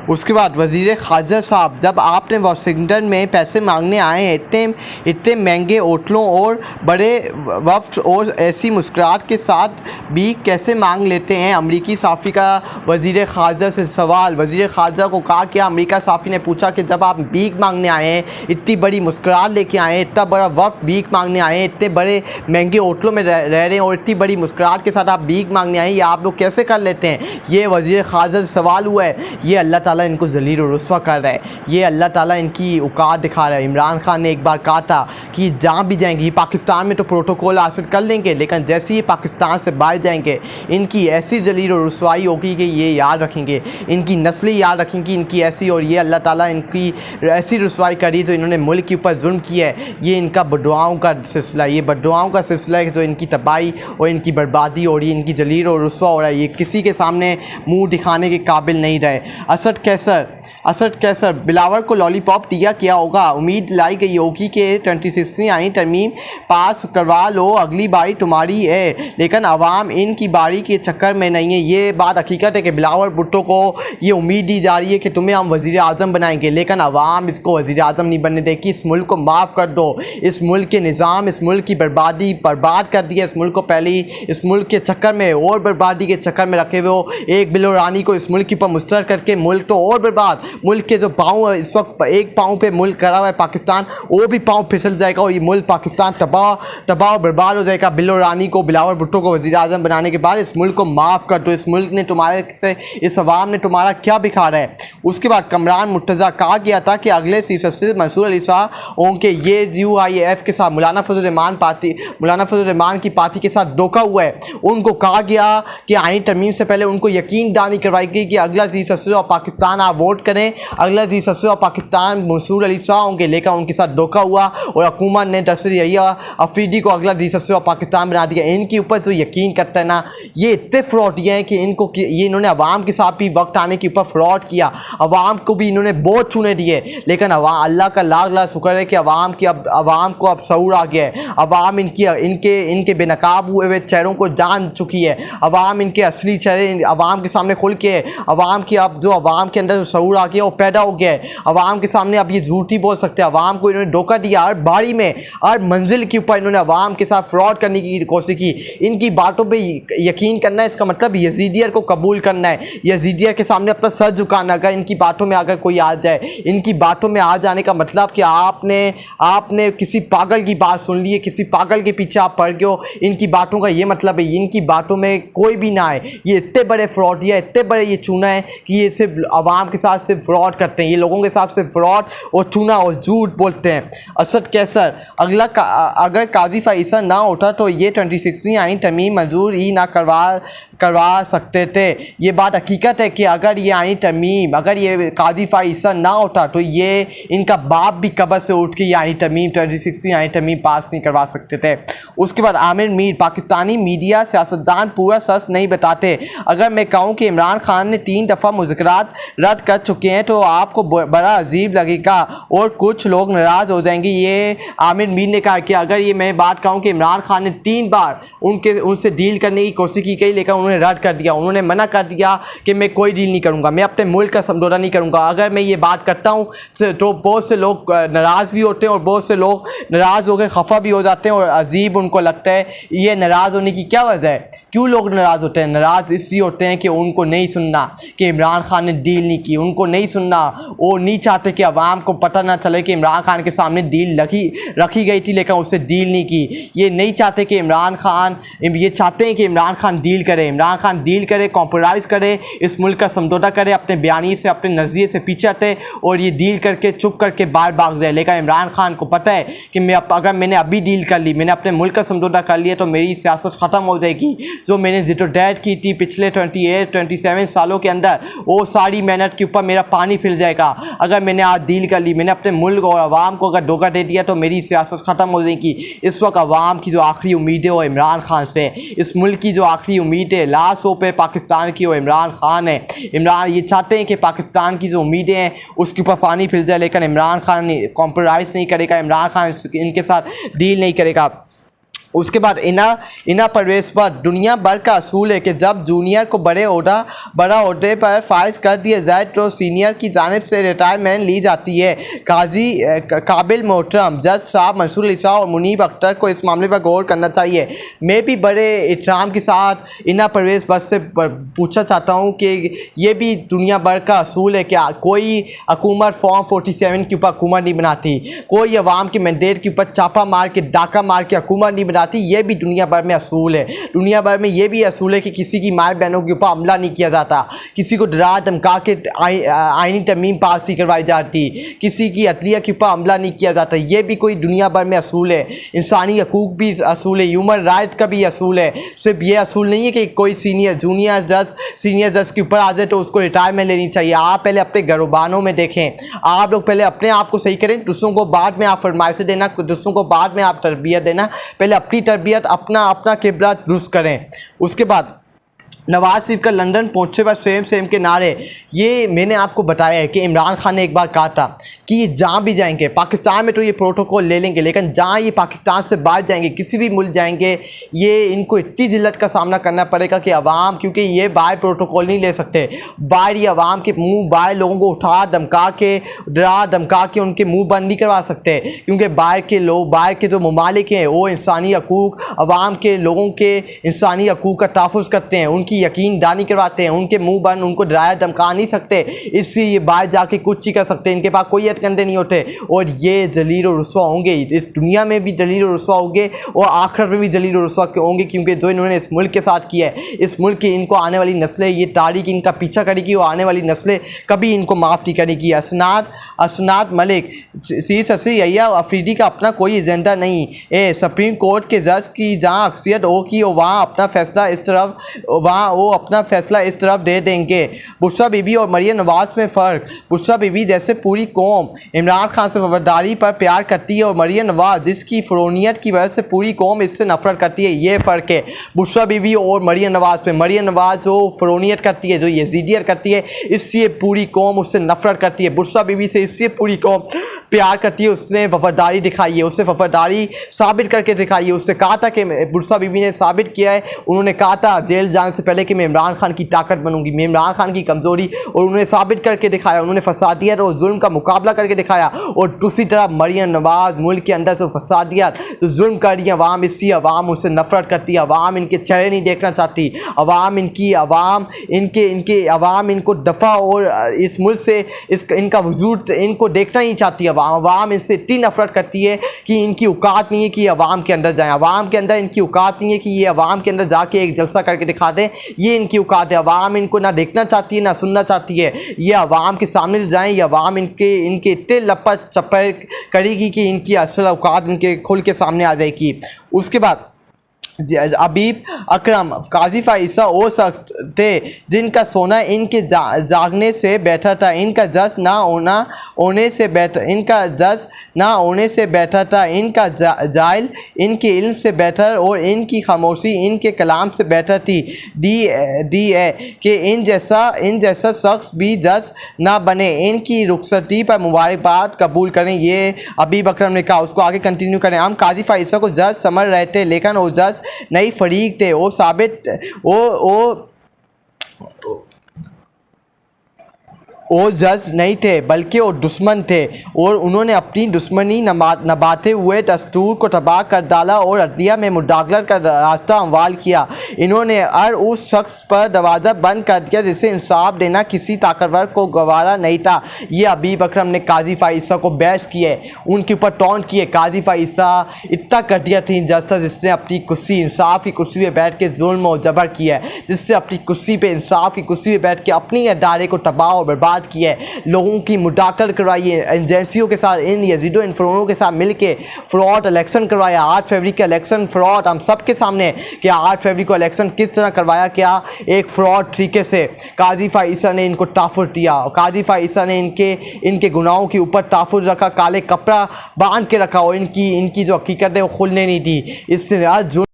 उसके बाद वज़ीर ख़ारजा साहब, जब आपने वाशिंगटन में पैसे मांगने आए हैं इतने इतने महंगे होटलों और बड़े वफ्द और ऐसी मुस्कुराहट के साथ भी कैसे मांग लेते हैं? अमरीकी सहाफ़ी का वज़ीर ख़ारजा से सवाल। वज़ीर ख़ारजा को कहा कि अमरीका सहाफ़ी ने पूछा कि जब आप भीख मांगने आए हैं, इतनी बड़ी मुस्कुराहट लेके आए हैं, इतना बड़ा वफ्द भीख मांगने आए हैं, इतने बड़े महंगे होटलों में रह रहे हैं और इतनी बड़ी मुस्कुराहट के साथ आप भीख मांगने आए हैं, ये आप लोग कैसे कर लेते हैं? ये वज़ीर ख़ारजा से सवाल हुआ है। ये अल्लाह ताला इनको ज़लील और रुस्वा कर रहा है, ये अल्लाह ताला इनकी औकात दिखा रहा है। इमरान खान ने एक बार कहा था कि जहाँ भी जाएंगे, पाकिस्तान में तो प्रोटोकॉल हासिल कर लेंगे, लेकिन जैसे ही पाकिस्तान से बाहर जाएंगे इनकी ऐसी ज़लील और रुसवाई होगी कि ये याद रखेंगे, इनकी नस्लें याद रखेंगी इनकी ऐसी। और ये अल्लाह ताला इनकी ऐसी रुसवाई करी जो इन्होंने मुल्क के ऊपर जुल्म किया है। ये इनका बद्दुआओं का सिलसिला, ये बद्दुआओं का सिलसिला है जो इनकी तबाही और इनकी बर्बादी हो रही है, इनकी जलील और रुसवा हो रहा है। ये किसी के सामने मुँह दिखाने के काबिल नहीं रहे। असद कैसर बिलावर को लॉलीपॉप दिया क्या होगा? उम्मीद लाई गई होगी कि 26वीं आईन तरमीम पास करवा लो, अगली बारी तुम्हारी है, लेकिन अवाम इनकी बारी के चक्कर में नहीं है। ये बात हकीकत है कि बिलावर भुट्टो को ये उम्मीद दी जा रही है कि तुम्हें हम वज़ीर आज़म बनाएंगे, लेकिन अवाम इसको वज़ीर आज़म नहीं बनने देगी। इस मुल्क को माफ़ कर दो, इस मुल्क के निज़ाम, इस मुल्क की बर्बादी बर्बाद कर दिया। इस मुल्क को पहले ही इस मुल्क के चक्कर में और बर्बादी के चक्कर में रखे हुए हो। एक बिलो रानी को इस मुल्क के ऊपर मुस्तर करके मुल्क तो और बर्बाद, मुल्क के जो पाँव इस वक्त एक पाँव पे मुल्क खड़ा हुआ है पाकिस्तान, वो भी पाँव फिसल जाएगा और ये मुल्क पाकिस्तान तबाह बर्बाद हो जाएगा। बिलो रानी को, बिलावर भुट्टो को वज़ीर आज़म बनाने के बाद इस मुल्क को माफ़ कर दो। इस मुल्क ने तुम्हारे से, इस अवाम ने तुम्हारा क्या बिखारा है? उसके बाद कमरान मुर्तज़ा कहा गया था कि अगले चीफ जस्टिस मंसूर अली शाह उनके ये UIF के साथ मौलाना फजल रहमान की पार्टी के साथ धोखा हुआ है। उनको कहा गया कि आईन तरमीम से पहले उनको यकीन दहानी करवाई गई कि अगला चीफ जस्टिस ऑफ पाकिस्तान आप वोट करें, अगला chief justice of Pakistan Mansoor Ali Shah होंगे, लेकिन उनके साथ धोखा हुआ और हुकूमत ने तशरीह अफरीदी को अगला चीफ जस्टिस ऑफ पाकिस्तान बना दिया। इनके ऊपर जो यकीन करता है ना, ये इतने फ्रॉडी हैं कि ये इन्होंने अवाम के साथ भी वक्त आने के ऊपर फ्रॉड किया, अवाम को भी इन्होंने बहुत चूने दिए, लेकिन अल्लाह का लाख लाख शुक्र है कि अवाम को अब शऊर आ गया है। अवाम इनके बेनकाब हुए चेहरों को जान चुकी है। अवाम इनके असली चेहरे अवाम के सामने खुल के अवाम की अब जो अवाम के अंदर जो शऊर आ गया वो पैदा हो गया है। अवाम के सामने अब ये झूठ ही बोल सकते हैं। अवाम को इन्होंने धोखा दिया, हर बारी में हर मंजिल के ऊपर इन्होंने अवाम के साथ फ्रॉड करने की कोशिश की। इनकी बातों पे यकीन करना है, इसका मतलब यजीदियत को कबूल करना है, यजीदियत के सामने अपना सर झुकाना। अगर इनकी बातों में अगर कोई आ जाए, इनकी बातों में आ जाने का मतलब कि आपने किसी पागल की बात सुन ली है, किसी पागल के पीछे आप पड़ गए हो, इनकी बातों का ये मतलब है इनकी बातों में कोई भी ना आए। ये इतने बड़े फ्रॉडिया, इतने बड़े ये चूना है कि ये सिर्फ आवाम के साथ सिर्फ फ्रॉड करते हैं, ये लोगों के साथ सिर्फ फ्रॉड और चूना और झूठ बोलते हैं। असद कैसर अगर काजी फैसल ना उठा तो ये 26वीं आईन तरमीम मंजूर ही ना करवा सकते थे। ये बात हकीकत है कि अगर ये आईन तरमीम, अगर ये काजी फैसल ना उठा तो ये इनका बाप भी कब्र से उठ के ये आईन तरमीम 26वीं आईन तरमीम पास नहीं करवा सकते थे। उसके बाद आमिर मीर, पाकिस्तानी मीडिया सियासतदान पूरा सच नहीं बताते। अगर मैं कहूँ कि इमरान खान ने 3 दफ़ा मुज़ाकरात रद्द कर चुके हैं तो आपको बड़ा अजीब लगेगा और कुछ लोग नाराज़ हो जाएंगे। ये आमिर मीर ने कहा कि अगर ये मैं बात कहूँ कि इमरान खान ने 3 बार उनसे डील करने की कोशिश की गई, लेकिन उन्होंने रद्द कर दिया। उन्होंने मना कर दिया कि मैं कोई डील नहीं करूँगा, मैं अपने मुल्क का समझौता नहीं करूँगा। अगर मैं ये बात करता हूँ तो बहुत से लोग नाराज़ भी होते हैं और बहुत से लोग नाराज़ होकर खफा भी हो जाते हैं और अजीब उनको लगता है। ये नाराज़ होने की क्या वजह है? क्यों लोग नाराज़ होते हैं? नाराज़ इसलिए होते हैं कि उनको नहीं सुनना कि इमरान खान ने डील नहीं की, उनको नहीं सुनना, वो नहीं चाहते कि अवाम को पता ना चले कि इमरान खान के सामने डील रखी गई थी लेकिन उससे डील नहीं की। ये नहीं चाहते कि ये चाहते हैं कि इमरान खान डील करे, कॉम्प्रोमाइज़ करे, इस मुल्क का समझौता करे, अपने बयानी से, अपने नज़रिए से पीछे हटे और ये डील करके चुप करके बाहर भाग जाए। लेकिन इमरान खान को पता है कि अगर मैंने अभी डील कर ली, मैंने अपने मुल्क का समझौता कर लिया तो मेरी सियासत ख़त्म हो जाएगी। जो मैंने जिद्दोजहद की थी पिछले 27 सालों के अंदर, वो सारी मेहनत के ऊपर मेरा पानी फिर जाएगा। अगर मैंने आज डील कर ली, मैंने अपने मुल्क और आवाम को अगर धोखा दे दिया तो मेरी सियासत ख़त्म हो जाएगी। इस वक्त आवाम की जो आखिरी उम्मीद है वो इमरान खान से, इस मुल्क की जो आखिरी उम्मीद है लास्ट होप है पाकिस्तान की, वो इमरान खान है। इमरान ये चाहते हैं कि पाकिस्तान की जो उम्मीदें हैं उसके ऊपर पानी फिर जाए, लेकिन इमरान खान कॉम्प्रोमाइज़ नहीं करेगा, इमरान खान इनके साथ डील नहीं करेगा। उसके बाद इना परवेज पर दुनिया भर का असूल है कि जब जूनियर को बड़ा ओहदे पर फाइज कर दिया जाए तो सीनियर की जानिब से रिटायरमेंट ली जाती है। काबिल मोहतरम जज साहब मंसूर अली शाह और मुनीब अख्तर को इस मामले पर गौर करना चाहिए। मैं भी बड़े इत्तराम के साथ इना परवेज बस से पूछना चाहता हूँ कि ये भी दुनिया भर का असूल है कि कोई हुकूमत फॉर्म 47 के ऊपर हुकूमत नहीं बनाती, कोई अवाम के मैंडेट के ऊपर चापा मार के डाका मार के हुकूमत नहीं बनाती। ये भी दुनिया भर में असूल है। दुनिया भर में ये भी असूल है कि किसी की माए बहनों के ऊपर हमला नहीं किया जाता, किसी को डरा धमका के आईनी तरमीम पास नहीं करवाई जाती, किसी की अदलिया के ऊपर हमला नहीं किया जाता। ये भी कोई दुनिया भर में असूल है। इंसानी हकूक भी असूल है, ह्यूमन राइट का भी असूल है। सिर्फ ये असूल नहीं है कि कोई सीनियर जज के ऊपर आ जाए तो उसको रिटायरमेंट लेनी चाहिए। आप पहले अपने घरोबानों में देखें, आप लोग पहले अपने आप को सही करें, दूसरों को बाद में आप फरमाइशें देना, दूसरों को बाद में आप तरबियत देना। पहले अपनी तरबियत अपना किबला दुरुस्त करें। उसके बाद नवाज शरीफ का लंदन पहुंचे पर सेम के नारे, ये मैंने आपको बताया है कि इमरान खान ने एक बार कहा था कि जहाँ भी जाएंगे पाकिस्तान में तो ये प्रोटोकॉल ले लेंगे, लेकिन जहाँ ये पाकिस्तान से बाहर जाएंगे, किसी भी मुल्क जाएंगे, ये इनको इतनी जिल्लत का सामना करना पड़ेगा कि अवाम, क्योंकि ये बाहर प्रोटोकॉल नहीं ले सकते, बाहर ये अवाम के मुँह, बाहर लोगों को उठा धमका के डरा धमका के उनके मुँह बंद नहीं करवा सकते, क्योंकि बाहर के लोग, बाहर के जो ममालिक हैं वो इंसानी हकूक़, अवाम के लोगों के इंसानी हकूक़ का तहफ़्फ़ुज़ करते हैं, उनकी यकीन दानी करवाते हैं, उनके मुंह बंद, उनको डराया धमका नहीं सकते, इसलिए ये बाहर जाके कुछ ही कर सकते हैं, इनके पास कोई कंधे नहीं होते और ये जलील और रुस्वा होंगे। इस दुनिया में भी जलील और रुस्वा होंगे और आखिरत में भी जलील और रुस्वा होंगे, क्योंकि जो इन्होंने इस मुल्क के साथ किया है, इस मुल्क की इनको आने वाली नस्लें, ये तारीख इनका पीछा करेगी और आने वाली नस्लें कभी इनको माफ़ नहीं करेगी। असनाद मलिक, सीर ससी अय्या अफरीदी का अपना कोई एजेंडा नहीं है। सुप्रीम कोर्ट के जज की जहाँ अक्सियत हो की वहाँ अपना फैसला इस तरफ दे देंगे। बुशरा बीबी और मरियम नवाज में फ़र्क, बुशरा बीबी जैसे पूरी कौम इमरान खान से वफादारी पर प्यार करती है और मरियम नवाज जिसकी फ़रोनियत की वजह से पूरी कौम इससे नफरत करती है, ये फ़र्क है बुशरा बीबी और मरियम नवाज में। मरियम नवाज जो फ़रोनियत करती है, जो यजीदियत करती है, इससे पूरी कौम उससे नफरत करती है। बुशरा बीबी से इससे पूरी कौम प्यार करती है, उसने वफादारी दिखाई है, उससे वफादारी साबित करके दिखाई है। उससे कहा था कि बुशरा बीबी ने साबित किया है, उन्होंने कहा था जेल जाने से पहले कि मैं इमरान खान की ताकत बनूंगी, मैं इमरान खान की कमज़ोरी, और उन्होंने साबित करके दिखाया, उन्होंने फसादियत और जुल्म का मुकाबला करके दिखाया। और दूसरी तरफ मरियम नवाज मुल्क के अंदर से फसादियत जो जुल्म कर रही है अवाम, इससे अवाम उससे नफरत करती है, अवाम इनके चेहरे नहीं देखना चाहती, अवाम इनको दफ़ा और इस मुल्क से इनका वजूद इनको देखना ही चाहती है। अवाम इससे इतनी नफरत करती है कि इनकी औकात नहीं है कि अवाम के अंदर जाएँ, अवाम के अंदर इनकी औकात नहीं है कि ये अवाम के अंदर जाके एक जलसा करके दिखा दें, ये इनकी औकात है। अवाम इनको ना देखना चाहती है ना सुनना चाहती है, ये अवाम के सामने जाएँ, ये अवाम इनके इतने लपट चप्पर करेगी कि इनकी असल औकात इनके खुल के सामने आ जाएगी। उसके बाद अबीब अकरम, काजी फ़ाइसा वो शख्स थे जिनका सोना इनके जागने से बैठा था, इनका जज ना होने से बैठा था, इनका जाहिल इनके इल्म से बेहतर और इनकी खामोशी इनके कलाम से बेहतर थी। दी है कि इन जैसा शख्स भी जज ना बने, इनकी रुखसती पर मुबारकबाद कबूल करें, ये अबीब अकरम ने कहा। उसको आगे कंटिन्यू करें, हम काजी फ़ाइसा को जज समझ रहे थे, लेकिन वो जज नई फरीक थे, वो साबित वो जज नहीं थे बल्कि वो दुश्मन थे, और उन्होंने अपनी दुश्मनी नभाते हुए दस्तूर को तबाह कर डाला और अदलिया में मुदाखलत का रास्ता हमवार किया। इन्होंने हर उस शख्स पर दरवाज़ा बंद कर दिया जिसे इंसाफ देना किसी ताकतवर को गवारा नहीं था। ये अबीब अकरम ने काजी फ़ाइसा को बहस किए, उनके ऊपर टॉन्ट किए। काजी फ़ाइसा इतना घटिया थी जज था जिसने अपनी कुर्सी, इंसाफ की कुर्सी पे बैठ के जुल्म और जबर किया है, जिससे अपनी कुर्सी पे, इंसाफ की कुर्सी पे बैठ के अपनी अदारे को तबाह और बर्बाद किया है, लोगों की मुदाखलत करवाई है, एजेंसियों के साथ, इन यजीदों इन फ़रोनों के साथ मिलके फ्रॉड इलेक्शन करवाया। 8 फरवरी का इलेक्शन फ्रॉड हम सब के सामने कि 8 फरवरी को इलेक्शन किस तरह करवाया, क्या एक फ्रॉड तरीके से काजी फ़ाइसा ने इनको तहफ़्फ़ुज़ दिया, काजी फ़ाइसा ने इनके गुनाहों के ऊपर तहफ़्फ़ुज़ रखा, काले कपड़ा बांध के रखा और इनकी जो हकीकत है वो खुलने नहीं दी। इससे आज